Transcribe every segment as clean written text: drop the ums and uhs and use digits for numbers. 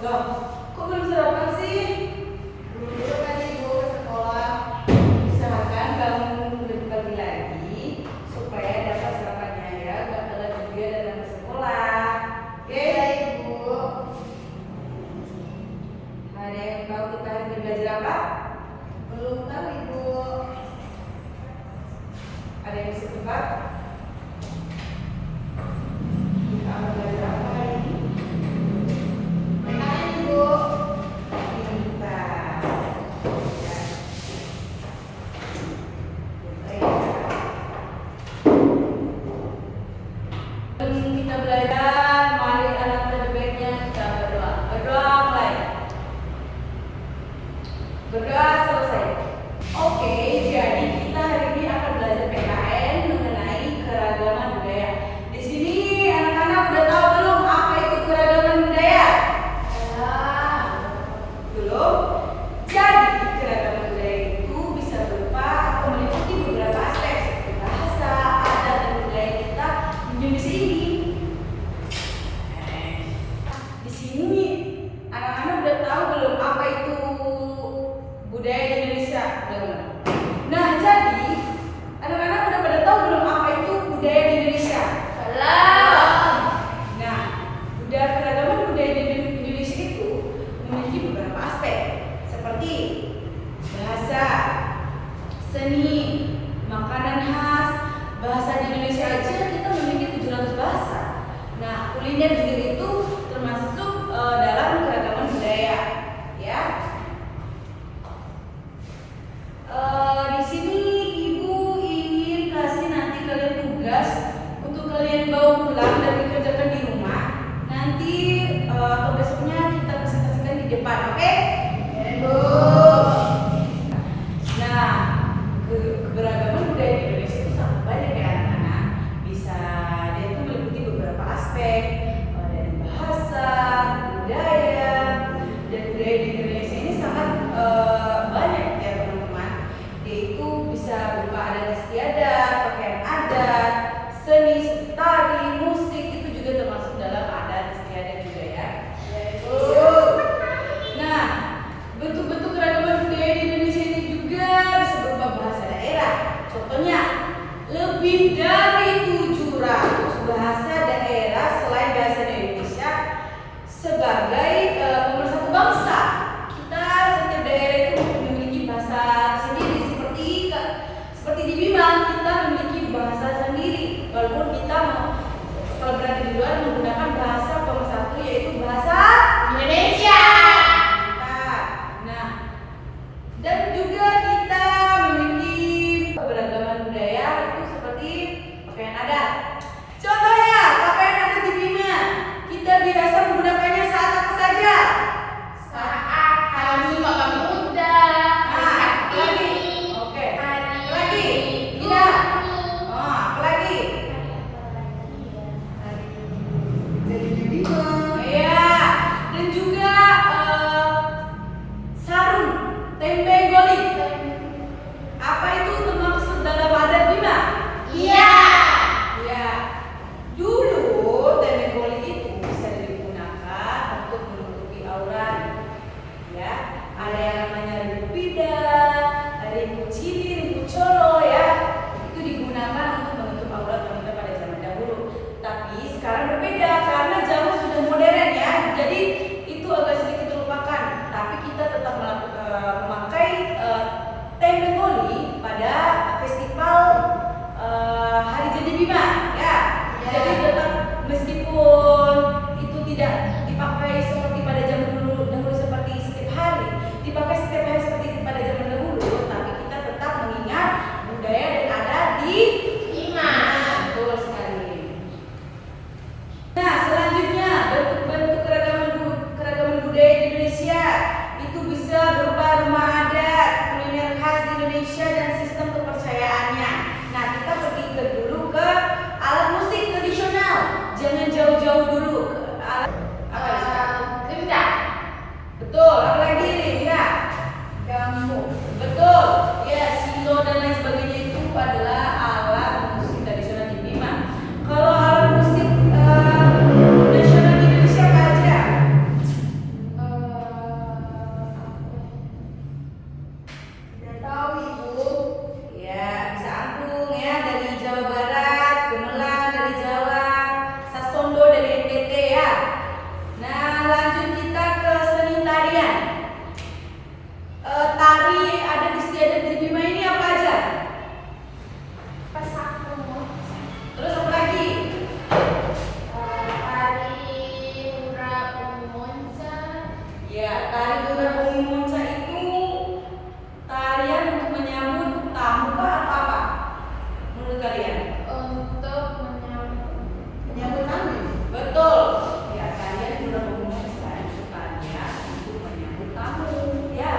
Loh, kok belum sarapan sih? Belum juga kan Ibu ke sekolah. Usahakan bangun lebih pagi lagi supaya dapat sarapannya ya, gak telat juga datang ke sekolah. Oke Ibu. Ada yang tahu kita hari ini belajar apa? Belum tahu Ibu. Ada yang bisa tebak? Kita akan belajar apa hari ini? Benar Ibu. Pintar. Ya. Sebelum kita belajar, mari alangkah lebih baiknya kita berdoa. Berdoa mulai. Berdoa selesai. Oke, jadi kita hari ini akan belajar PKN mengenai keragaman budaya. Di sini anak-anak udah tahu belum apa itu keragaman budaya? Belum. Jadi keragaman budaya itu bisa berupa atau meliputi beberapa aspek seperti bahasa, adat, dan budaya kita di Indonesia ini. Di sini anak-anak udah tahu belum apa itu budaya di Indonesia? Belum. Nah, jadi anak-anak udah pada tahu belum apa itu budaya di Indonesia? Belum. Nah, budaya keragaman budaya di Indonesia itu memiliki beberapa aspek seperti bahasa, seni, makanan khas. Bahasa di Indonesia aja kita memiliki 700 bahasa. Nah, kuliner juga itu termasuk dalam keragaman budaya, ya. Di sini Ibu ingin kasih nanti kalian tugas untuk kalian bawa pulang dan dikerjakan di rumah. Nanti atau besoknya kita presentasikan di depan, oke? Ibu. Nah, keberagaman budaya di Indonesia itu sangat banyak ya anak-anak. Bisa dia itu meliputi beberapa aspek dari bahasa, budaya, dan budaya di Indonesia ini sangat banyak ya teman-teman. Yaitu bisa berupa adat istiadat, pakaian adat, seni seperti tari, musik itu juga termasuk dalam adat istiadat juga ya. Nah, bentuk-bentuk keragaman budaya di Indonesia ini juga bisa berupa bahasa daerah. Contohnya, lebih dari 700 bahasa daerah selain bahasa Indonesia sebagai pemersatu bangsa. Kita setiap daerah itu memiliki bahasa sendiri seperti di Bima kita memiliki bahasa sendiri. Walaupun kita kalau berada di luar menggunakan bahasa pemersatu yaitu bahasa Indonesia. Nah, dan juga kita memiliki keberagaman budaya itu seperti pakaian adat. Contohnya pakaian adat di Bima kita biasa menggunakannya saat apa Ya, tari Durabumi Monca itu tarian untuk menyambut tamu kah atau apa? Menurut kalian? Untuk Menyambut tamu. Betul. Ya, tarian Durabumi Monca itu tarian untuk menyambut tamu. Ya,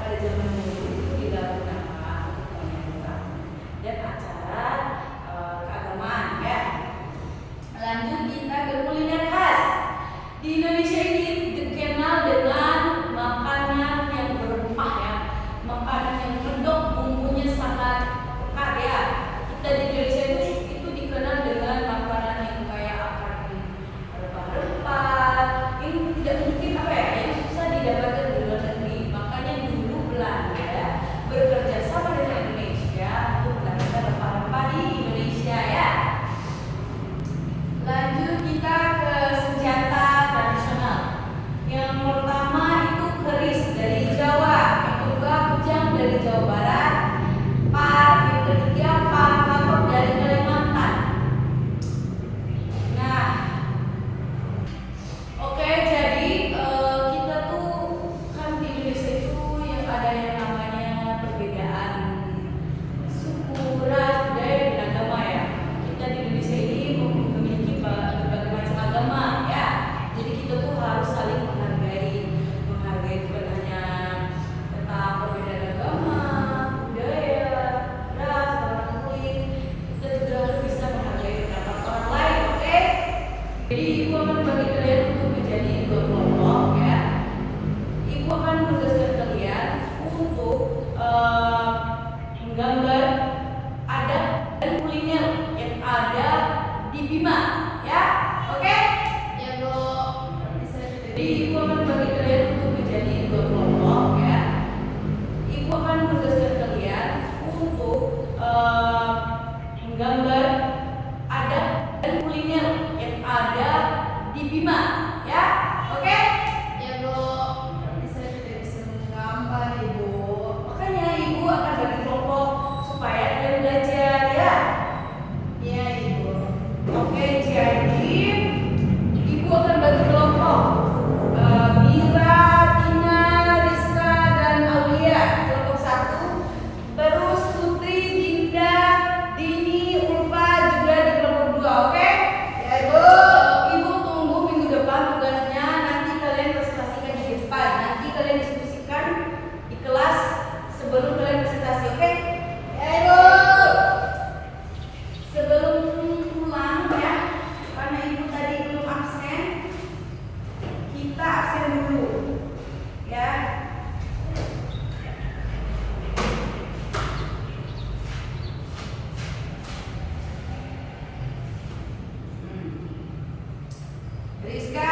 pada zaman dulu itu dilakukan untuk menyambut tamu dan acara keagamaan ya. Lanjut kita ke kuliner khas. Di Indonesia ini dikenal dengan makanan yang berempah ya, makanan yang medok, bumbunya sangat pekat ya. Kita di Indonesia itu dikenal dengan makanan yang kayak apa nih, rempah-rempah. Ini tidak mungkin apa ya, yang susah didapatkan di luar negeri. Makanya dulu Belanda bekerja sama dengan Indonesia untuk mendapatkan rempah-rempah di Indonesia ya. Lanjut kita ke senjata tradisional. Yang pertama itu keris dari Jawa, yang kedua kujang dari Jawa Barat, yang ketiga kapok dari Kalimantan. Nah, oke, jadi kita tuh kan di Indonesia itu yang ada yang namanya perbedaan suku, ras, budaya, dan agama ya. Kita di Indonesia ini memiliki berbagai macam agama ya. Jadi kita tuh harus saling menghargai bukan hanya tentang perbedaan agama, budaya, ras, warna kulit. Kita juga harus bisa menghargai pendapat orang lain, oke? Jadi ibu akan bagi kalian untuk menjadi dua kelompok ya. Ibu akan menugaskan kalian untuk menggambar adat dan kuliner yang ada di Bima ya, oke? ya Bu, bisa Jadi ibu akan bagi kalian untuk menjadi dua kelompok ya. Ibu akan menugaskan kalian untuk menggambar adat dan kuliner yang ada di Bima ya, oke? ya Bu, saya tidak bisa menggambar Ibu. Makanya ibu akan bagi kelompok supaya kalian belajar ya. Iya Ibu. Oke, jadi ibu akan bagi kelompok Mira, Tina, Rizka, dan Aulia kelompok 1. Terus Putri, Dinda, Dini, Ulfa juga di kelompok 2, oke? Ya ibu. Ibu tunggu minggu depan tugasnya. Nanti kalian presentasikan di depan. Nanti kalian diskusikan di kelas sebelum kalian presentasi, oke? Ya ibu. Sebelum pulang ya, karena ibu tadi belum absen, kita absen dulu ya. Rizka,